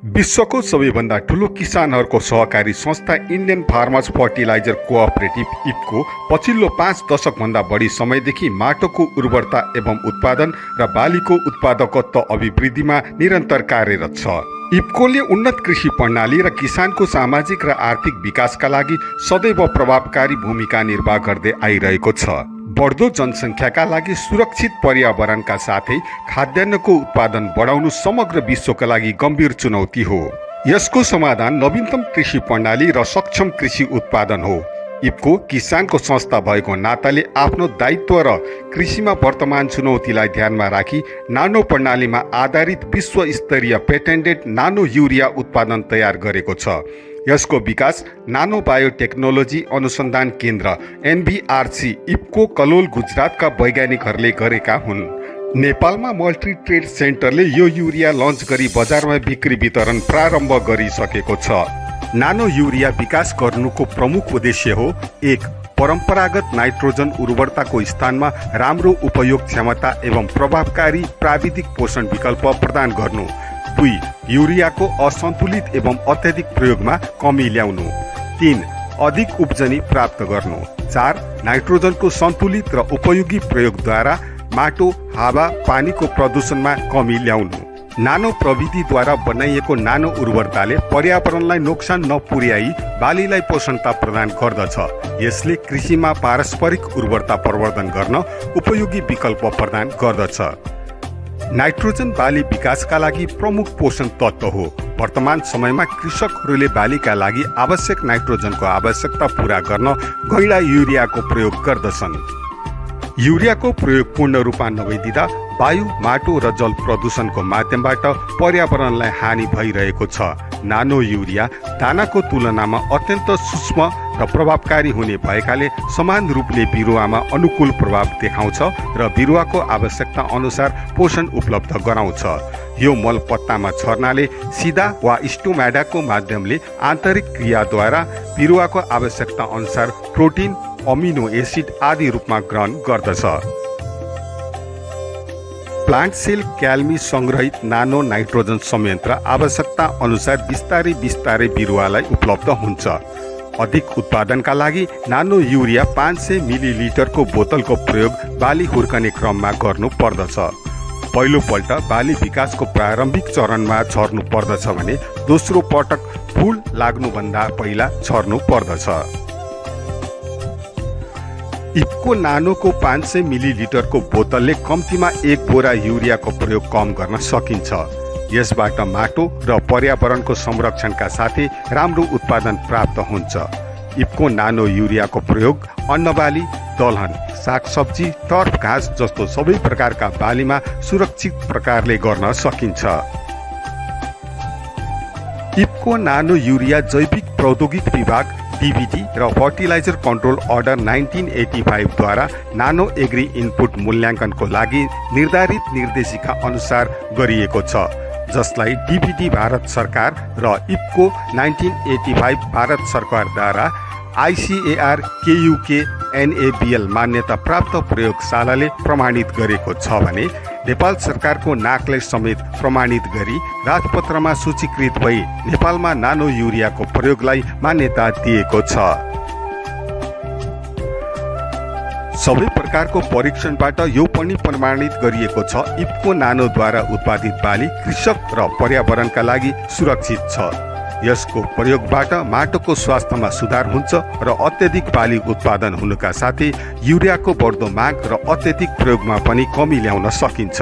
विश्वको सबैभन्दा ठूलो किसानहरूको सहकारी संस्था Indian farmers fertiliser cooperative IFFCO पछिल्लो 5 दशकभन्दा बढी समयदेखि माटोको उर्वरता एवं उत्पादन र बालीको उत्पादकत्व अभिवृद्धिमा निरन्तर कार्यरत छ। इफकोले उन्नत कृषि प्रणाली र किसानको सामाजिक र आर्थिक विकासका लागि सदैव प्रभावकारी भूमिका निर्वाह गर्दै आइरहेको छ। बढ्दो जनसङ्ख्याका लागि सुरक्षित पर्यावरणका साथै खाद्यान्नको उत्पादन बढाउनु समग्र विश्वका लागि गम्भीर चुनौती हो। यसको समाधान नवीनतम कृषि प्रणाली र सक्षम कृषि उत्पादन हो। इफको किसानको संस्था भएको नाताले आफ्नो दायित्व र कृषिमा वर्तमान चुनौतीलाई ध्यानमा राखी नानो प्रणालीमा आधारित विश्व स्तरीय पेटेन्टेड नानो युरिया उत्पादन तयार गरेको छ। यसको विकास नानो बायोटेक्नोलोजी अनुसन्धान केन्द्र NBRC इफको कलोल गुजरातका वैज्ञानिकहरूले गरेका हुन्। नेपालमा मल्टी ट्रेड सेन्टरले यो युरिया लन्च गरी बजारमा बिक्री वितरण प्रारम्भ गरिसकेको छ। नानो युरिया विकास गर्नुको प्रमुख उद्देश्य हो: 1. परम्परागत नाइट्रोजन उर्वरताको स्थानमा राम्रो उपयोग क्षमता एवं प्रभावकारी प्राविधिक पोषण विकल्प प्रदान गर्नु। 2. युरियाको असन्तुलित एवं अत्यधिक प्रयोगमा कमी ल्याउनु। 3. अधिक उब्जनी प्राप्त गर्नु। 4. नाइट्रोजनको सन्तुलित र उपयोगी प्रयोगद्वारा माटो, हावा, पानीको प्रदूषणमा कमी ल्याउनु। नानो प्रविधिद्वारा बनाइएको नानो उर्वरताले पर्यावरणलाई नोक्सान नपुर्याई बालीलाई पोषणता प्रदान गर्दछ। यसले कृषिमा पारस्परिक उर्वरता प्रवर्धन गर्न उपयोगी विकल्प प्रदान गर्दछ। नाइट्रोजन बाली विकासका लागि प्रमुख पोषण तत्त्व हो। वर्तमान समयमा कृषकहरूले बालीका लागि आवश्यक नाइट्रोजनको आवश्यकता पूरा गर्न गैँडा युरियाको प्रयोग गर्दछन्। युरियाको प्रयोग पूर्ण रूपमा नभइदिँदा वायु, माटो र जल प्रदूषणको माध्यमबाट पर्यावरणलाई हानि भइरहेको छ। नानो युरिया दानाको तुलनामा अत्यन्त सूक्ष्म र प्रभावकारी हुने भएकाले समान रूपले बिरुवामा अनुकूल प्रभाव देखाउँछ र बिरुवाको आवश्यकता अनुसार पोषण उपलब्ध गराउँछ। यो मल पत्तामा छर्नाले सिधा वा स्टोम्याटाको माध्यमले आन्तरिक क्रियाद्वारा बिरुवाको आवश्यकता अनुसार प्रोटिन, अमिनो एसिड आदि रूपमा ग्रहण गर्दछ। प्लान्ट सेल क्याल्मी सङ्ग्रहित नानो नाइट्रोजन संयन्त्र आवश्यकता अनुसार बिस्तारै बिरुवालाई उपलब्ध हुन्छ। अधिक उत्पादनका लागि नानो युरिया 500 मिलिलिटरको बोतलको प्रयोग बाली हुर्कने क्रममा गर्नु पर्दछ। पहिलोपल्ट बाली विकासको प्रारम्भिक चरणमा छर्नु पर्दछ भने दोस्रो पटक फुल लाग्नुभन्दा पहिला छर्नु पर्दछ। इफको नानोको 500 मिलिलिटरको बोतलले कम्तीमा 1 बोरा युरियाको प्रयोग कम गर्न सकिन्छ। यसबाट माटो र पर्यावरणको संरक्षणका साथै राम्रो उत्पादन प्राप्त हुन्छ। इफको नानो युरियाको प्रयोग अन्नबाली, दलहन, सागसब्जी, टर्फ घाँस जस्तो सबै प्रकारका बालीमा सुरक्षित प्रकारले गर्न सकिन्छ। इफको नानो युरिया जैविक प्रौद्योगिकी विभाग DBT र फर्टिलाइजर कन्ट्रोल अर्डर 1985 द्वारा नानो एग्री इनपुट मूल्याङ्कनको लागि निर्धारित निर्देशिका अनुसार गरिएको छ, जसलाई DBT भारत सरकार र इफको 1985 भारत सरकारद्वारा ICAR KUK NABL मान्यता प्राप्त प्रयोगशालाले प्रमाणित गरेको छ भने नेपाल सरकारको नाकले समेत प्रमाणित गरी राजपत्रमा सूचीकृत भई नेपालमा नानो युरियाको प्रयोगलाई मान्यता दिएको छ। सबै प्रकारको परीक्षणबाट यो पनि प्रमाणित गरिएको छ इफको नानोद्वारा उत्पादित बाली कृषक र पर्यावरणका लागि सुरक्षित छ। यसको प्रयोगबाट माटोको स्वास्थ्यमा सुधार हुन्छ र अत्यधिक बाली उत्पादन हुनुका साथै युरियाको बढ्दो माग र अत्यधिक प्रयोगमा पनि कमी ल्याउन सकिन्छ।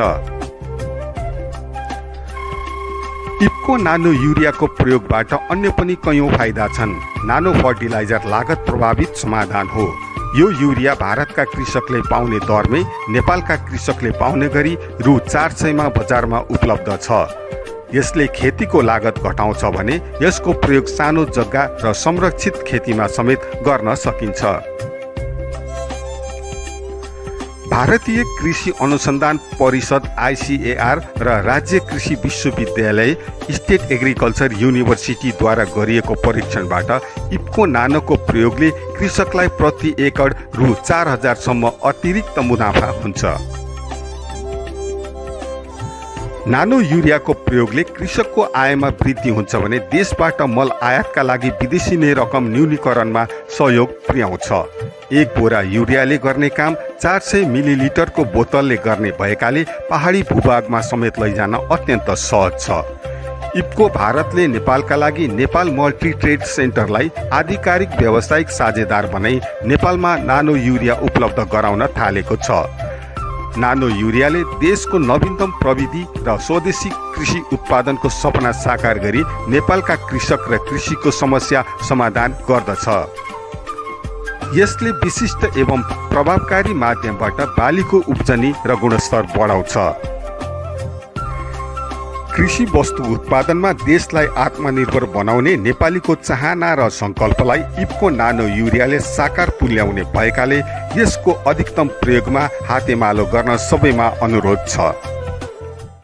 इफको नानो युरियाको प्रयोगबाट अन्य पनि कैयौँ फाइदा छन्। नानो फर्टिलाइजर लागत प्रभावित समाधान हो। यो युरिया भारतका कृषकले पाउने दरमै नेपालका कृषकले पाउने गरी रु 400 मा बजारमा उपलब्ध छ। यसले खेतीको लागत घटाउँछ भने यसको प्रयोग सानो जग्गा र संरक्षित खेतीमा समेत गर्न सकिन्छ। भारतीय कृषि अनुसन्धान परिषद ICAR र राज्य कृषि विश्वविद्यालय स्टेट एग्रिकल्चर युनिभर्सिटीद्वारा गरिएको परीक्षणबाट इफको नानोको प्रयोगले कृषकलाई प्रति एकड रु 4000 सम्म अतिरिक्त मुनाफा हुन्छ। नानो युरियाको प्रयोगले कृषकको आयमा वृद्धि हुन्छ भने देशबाट मल आयातका लागि विदेशी नै रकम न्यूनीकरणमा सहयोग पुर्याउँछ। एक बोरा युरियाले गर्ने काम 400 मिलिलिटरको बोतलले गर्ने भएकाले पहाडी भूभागमा समेत लैजान अत्यन्त सहज छ। इप्को भारतले नेपालका लागि नेपाल मल्टी ट्रेड सेन्टरलाई आधिकारिक व्यावसायिक साझेदार बनाई नेपालमा नानो युरिया उपलब्ध गराउन थालेको छ। नानो युरियाले देशको नवीनतम प्रविधि र स्वदेशी कृषि उत्पादनको सपना साकार गरी नेपालका कृषक र कृषिको समस्या समाधान गर्दछ। यसले विशिष्ट एवं प्रभावकारी माध्यमबाट बालीको उब्जनी र गुणस्तर बढाउँछ। कृषि वस्तु उत्पादनमा देशलाई आत्मनिर्भर बनाउने नेपालीको चाहना र संकल्पलाई इप्को नानो युरियाले साकार तुल्याउने भएकाले यसको अधिकतम प्रयोगमा हातेमालो गर्न सबैमा अनुरोध छ।